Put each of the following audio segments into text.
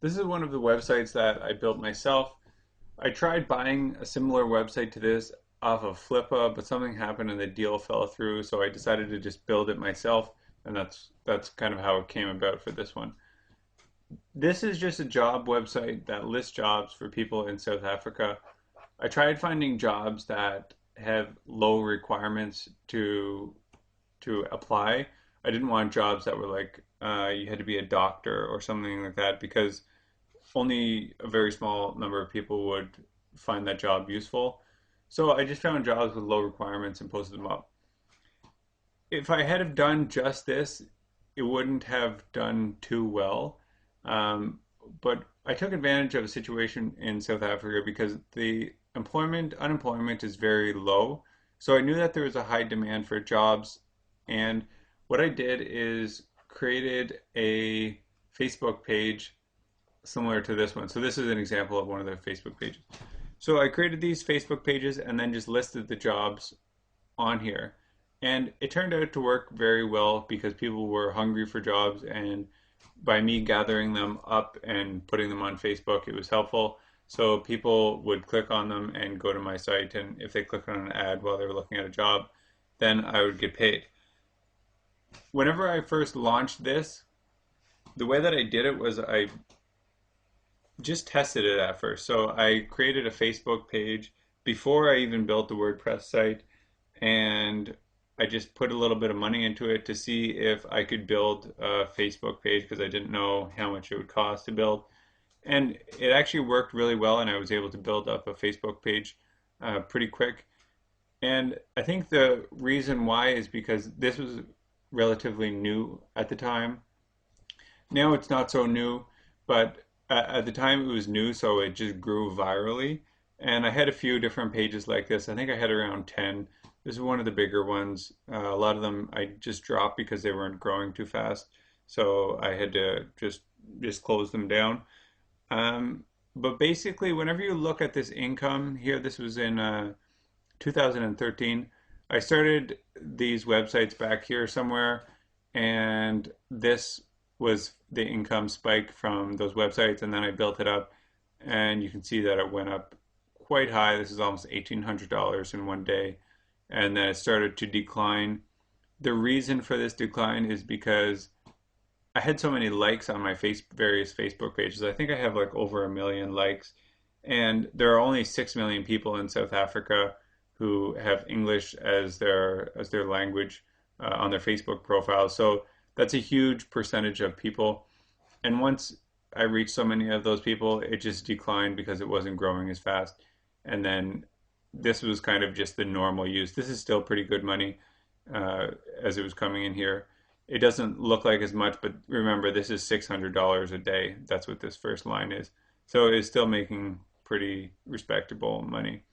This is one of the websites that I built myself. I tried buying a similar website to this off of Flippa, but something happened and the deal fell through, so I decided to just build it myself, and that's kind of how it came about for this one. This is just a job website that lists jobs for people in South Africa. I tried finding jobs that have low requirements to apply. I didn't want jobs that were like you had to be a doctor or something like that because only a very small number of people would find that job useful. So I just found jobs with low requirements and posted them up. If I had have done just this, it wouldn't have done too well. Um, but I took advantage of a situation in South Africa because the unemployment is very low. So I knew that there was a high demand for jobs. And what I did is created a Facebook page similar to this one. So this is an example of one of their Facebook pages. So I created these Facebook pages and then just listed the jobs on here. And it turned out to work very well because people were hungry for jobs, and by me gathering them up and putting them on Facebook, it was helpful. So people would click on them and go to my site, and if they clicked on an ad while they were looking at a job, then I would get paid. Whenever I first launched this, the way that I did it was I just tested it at first. So I created a Facebook page before I even built the WordPress site, and I just put a little bit of money into it to see if I could build a Facebook page because I didn't know how much it would cost to build. And it actually worked really well, and I was able to build up a Facebook page pretty quick. And I think the reason why is because this was relatively new at the time. Now it's not so new, but at the time it was new, so it just grew virally. And I had a few different pages like this. I think I had around 10. This is one of the bigger ones. A lot of them I just dropped because they weren't growing too fast, so I had to just close them down. But basically, whenever you look at this income here, this was in 2013. I started these websites back here somewhere, and this was the income spike from those websites, and then I built it up, and you can see that it went up quite high. This is almost $1,800 in one day, and then it started to decline. The reason for this decline is because I had so many likes on my various Facebook pages. I think I have like over 1 million likes, and there are only 6 million people in South Africa who have English as their language on their Facebook profiles. So that's a huge percentage of people. And once I reached so many of those people, it just declined because it wasn't growing as fast. And then this was kind of just the normal use. This is still pretty good money as it was coming in here. It doesn't look like as much, but remember, this is $600 a day. That's what this first line is. So it's still making pretty respectable money.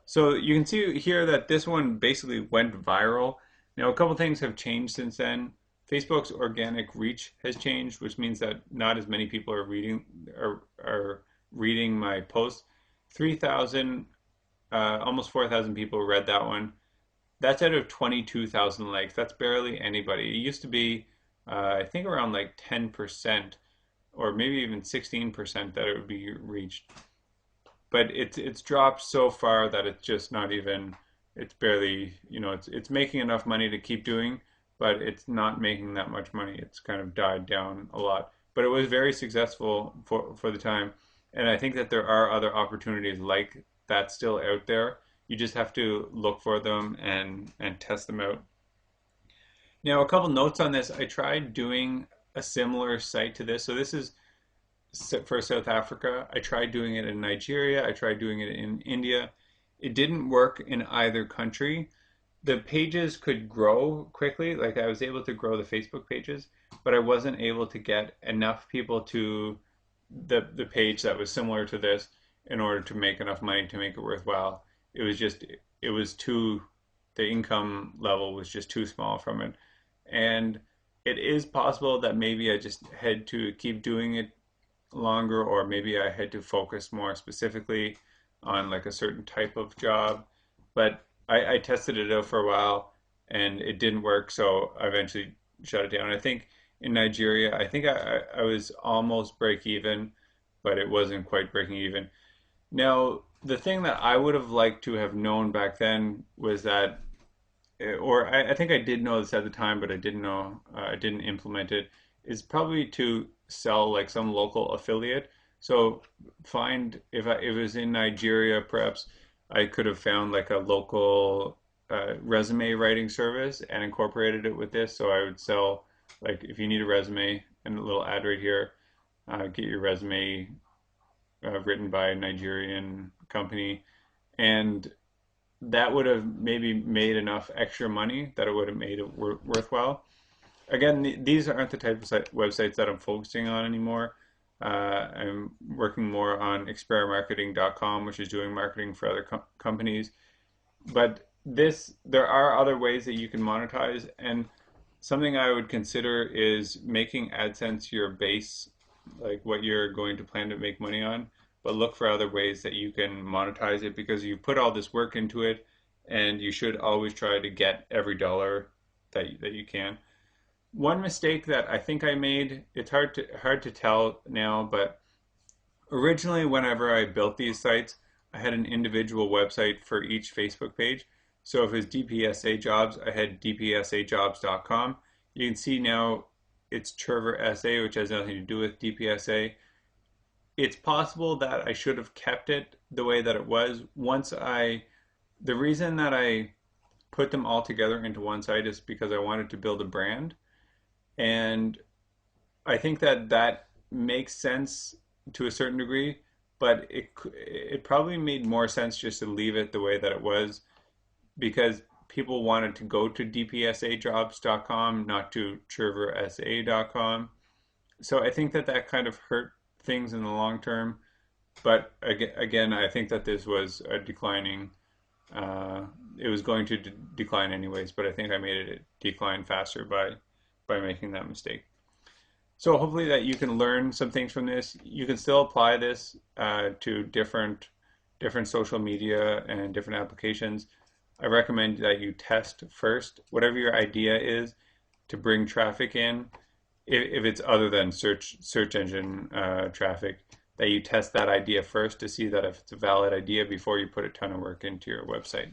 So you can see here that this one basically went viral. Now, a couple things have changed since then. Facebook's organic reach has changed, which means that not as many people are reading my posts. 3,000, almost 4,000 people read that one. That's out of 22,000 likes. That's barely anybody. It used to be, I think, around like 10% or maybe even 16% that it would be reached. But it's dropped so far that it's just not even. It's barely, it's making enough money to keep doing, but it's not making that much money. It's kind of died down a lot. But it was very successful for the time, and I think that there are other opportunities like that still out there. You just have to look for them and test them out. Now, a couple notes on this. I tried doing a similar site to this. So this is for South Africa. I tried doing it in Nigeria. I tried doing it in India. It didn't work in either country. The pages could grow quickly. Like I was able to grow the Facebook pages, but I wasn't able to get enough people to the page that was similar to this in order to make enough money to make it worthwhile. It was too, the income level was just too small from it. And it is possible that maybe I just had to keep doing it longer, or maybe I had to focus more specifically on like a certain type of job. But I tested it out for a while and it didn't work, so I eventually shut it down. I think in Nigeria. I think I was almost break even, but it wasn't quite breaking even. Now, the thing that I would have liked to have known back then was that, or I think I did know this at the time, but I didn't know, I didn't implement it, is probably to sell like some local affiliate. So find, if it was in Nigeria, perhaps I could have found like a local resume writing service and incorporated it with this. So I would sell, like, if you need a resume, and a little ad right here, get your resume written by a Nigerian company, and that would have maybe made enough extra money that it would have made it worthwhile. Again, these aren't the type of websites that I'm focusing on anymore. I'm working more on experimarketing.com, which is doing marketing for other companies. But there are other ways that you can monetize, and something I would consider is making AdSense your base, like what you're going to plan to make money on, but look for other ways that you can monetize it, because you put all this work into it, and you should always try to get every dollar that you can. One mistake that I think I made, it's hard to tell now, but originally whenever I built these sites, I had an individual website for each Facebook page. So if it was DPSA jobs, I had dpsajobs.com. You can see now it's ChurverSA, which has nothing to do with DPSA. It's possible that I should have kept it the way that it was. The reason that I put them all together into one site is because I wanted to build a brand. And I think that that makes sense to a certain degree, but it probably made more sense just to leave it the way that it was, because people wanted to go to dpsajobs.com, not to ChurverSA.com. So I think that that kind of hurt things in the long term. But again, I think that this was a declining. It was going to decline anyways, but I think I made it decline faster by making that mistake. So hopefully that you can learn some things from this. You can still apply this to different social media and different applications. I recommend that you test first whatever your idea is to bring traffic in. If it's other than search engine traffic, that you test that idea first to see that if it's a valid idea before you put a ton of work into your website.